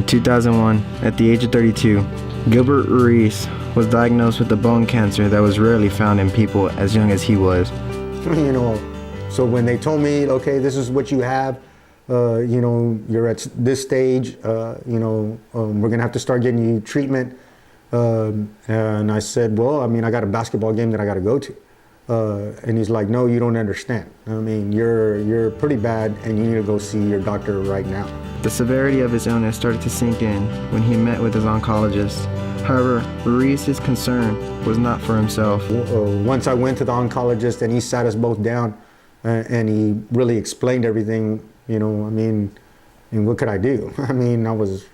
2001, at the age of 32, Gilbert Ruiz was diagnosed with a bone cancer that was rarely found in people as young as he was. You know, so when they told me, okay, this is what you have, you know, you're at this stage, you know, we're gonna have to start getting you treatment. And I said, well, I mean, I got a basketball game that I gotta go to. And he's like, no, you don't understand. I mean, you're pretty bad and you need to go see your doctor right now. The severity of his illness started to sink in when he met with his oncologist. However, Ruiz's concern was not for himself. Once I went to the oncologist and he sat us both down and he really explained everything, you know, I mean, and what could I do? I mean, I was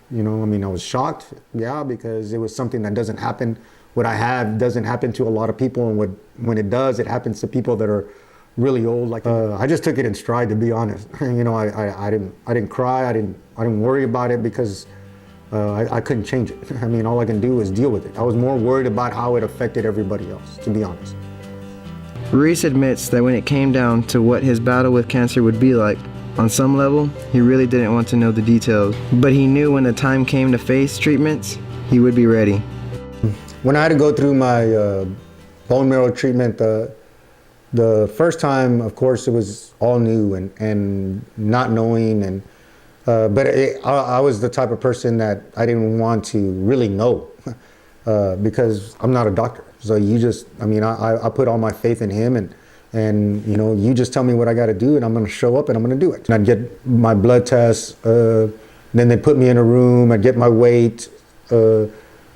shocked, yeah, because it was something that doesn't happen. What I have doesn't happen to a lot of people, and when it does, it happens to people that are really old. Like I just took it in stride, to be honest. You know, I didn't cry, I didn't worry about it because I couldn't change it. I mean, all I can do is deal with it. I was more worried about how it affected everybody else, to be honest. Ruiz admits that when it came down to what his battle with cancer would be like, on some level, he really didn't want to know the details. But he knew when the time came to face treatments, he would be ready. When I had to go through my bone marrow treatment, the first time, of course, it was all new and not knowing, and but I was the type of person that I didn't want to really know because I'm not a doctor. So you just, I mean, I put all my faith in him, and you know, you just tell me what I got to do, and I'm going to show up and I'm going to do it. And I'd get my blood tests, then they'd put me in a room, I'd get my weight,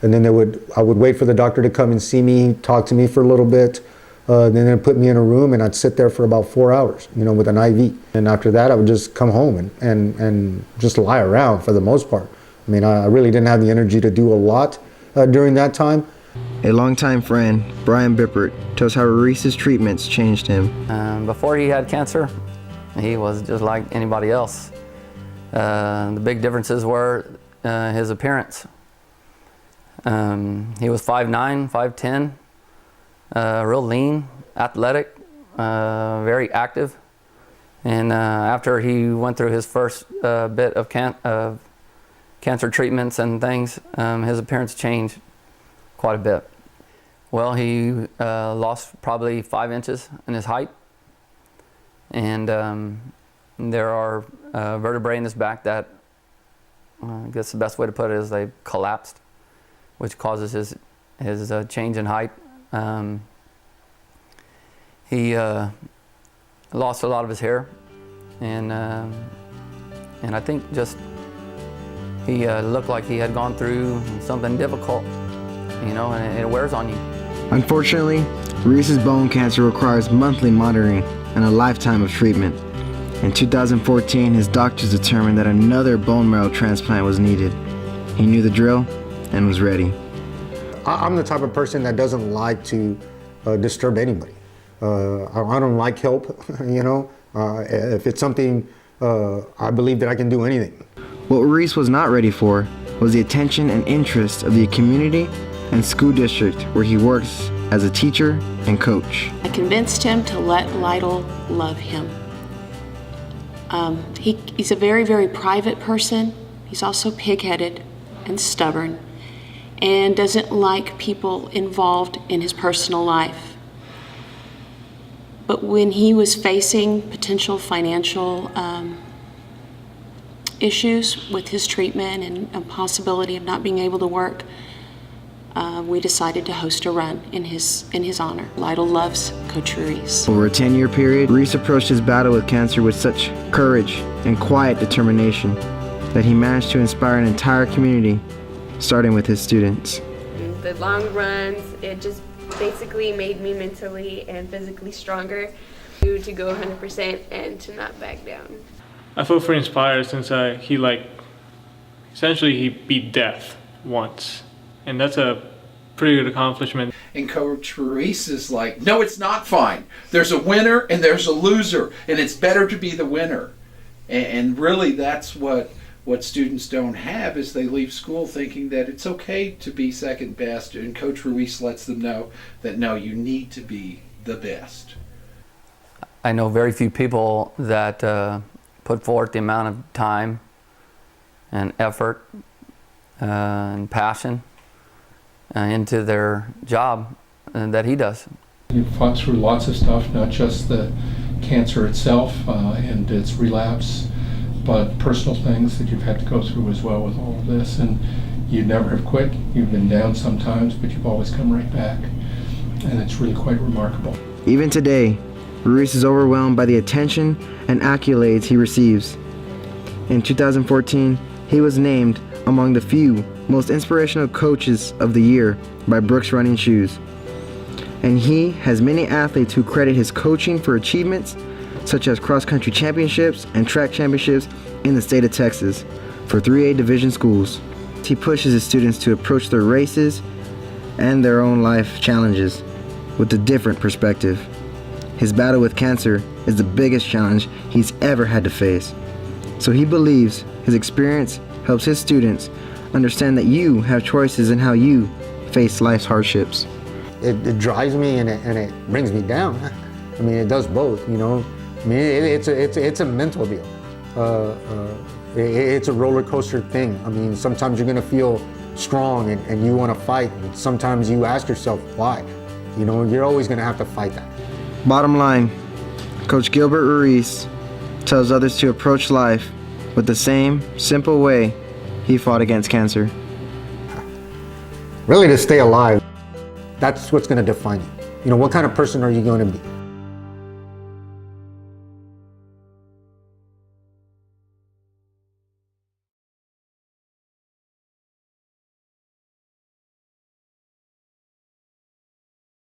and then I would wait for the doctor to come and see me, talk to me for a little bit. Then they'd put me in a room and I'd sit there for about 4 hours, you know, with an IV. And after that, I would just come home and just lie around for the most part. I mean, I really didn't have the energy to do a lot during that time. A longtime friend, Brian Bippert, tells how Ruiz's treatments changed him. Before he had cancer, he was just like anybody else. The big differences were his appearance. He was 5'9", 5'10", real lean, athletic, very active. And after he went through his first bit of cancer treatments and things, his appearance changed quite a bit. Well, he lost probably 5 inches in his height. And there are vertebrae in his back that, I guess the best way to put it is they collapsed, which causes his change in height. He lost a lot of his hair, and I think just he looked like he had gone through something difficult, you know, and it wears on you. Unfortunately, Ruiz's bone cancer requires monthly monitoring and a lifetime of treatment. In 2014, his doctors determined that another bone marrow transplant was needed. He knew the drill and was ready. I'm the type of person that doesn't like to disturb anybody. I don't like help, you know. If it's something, I believe that I can do anything. What Ruiz was not ready for was the attention and interest of the community and school district where he works as a teacher and coach. I convinced him to let Lytle love him. He's a very, very private person. He's also pig-headed and stubborn, and doesn't like people involved in his personal life. But when he was facing potential financial issues with his treatment and a possibility of not being able to work, we decided to host a run in his honor. Lytle loves Coach Ruiz. Over a 10-year period, Ruiz approached his battle with cancer with such courage and quiet determination that he managed to inspire an entire community, starting with his students. The long runs, it just basically made me mentally and physically stronger to go 100% and to not back down. I feel pretty inspired since he beat death once, and that's a pretty good accomplishment. And Coach Ruiz is like, no, it's not fine. There's a winner and there's a loser, and it's better to be the winner. And really that's what students don't have, is they leave school thinking that it's okay to be second best, and Coach Ruiz lets them know that no, you need to be the best. I know very few people that put forth the amount of time and effort and passion into their job that he does. You've fought through lots of stuff, not just the cancer itself and its relapse, but personal things that you've had to go through as well with all of this. And you never have quit. You've been down sometimes, but you've always come right back. And it's really quite remarkable. Even today, Ruiz is overwhelmed by the attention and accolades he receives. In 2014, he was named among the few most inspirational coaches of the year by Brooks Running Shoes. And he has many athletes who credit his coaching for achievements such as cross-country championships and track championships in the state of Texas for 3A division schools. He pushes his students to approach their races and their own life challenges with a different perspective. His battle with cancer is the biggest challenge he's ever had to face. So he believes his experience helps his students understand that you have choices in how you face life's hardships. It drives me and it brings me down. I mean, it does both, you know. I mean, it's a mental deal. It's a roller coaster thing. I mean, sometimes you're gonna feel strong and you wanna fight. And sometimes you ask yourself, why? You know, you're always gonna have to fight that. Bottom line, Coach Gilbert Ruiz tells others to approach life with the same simple way he fought against cancer. Really, to stay alive, that's what's gonna define you. You know, what kind of person are you gonna be?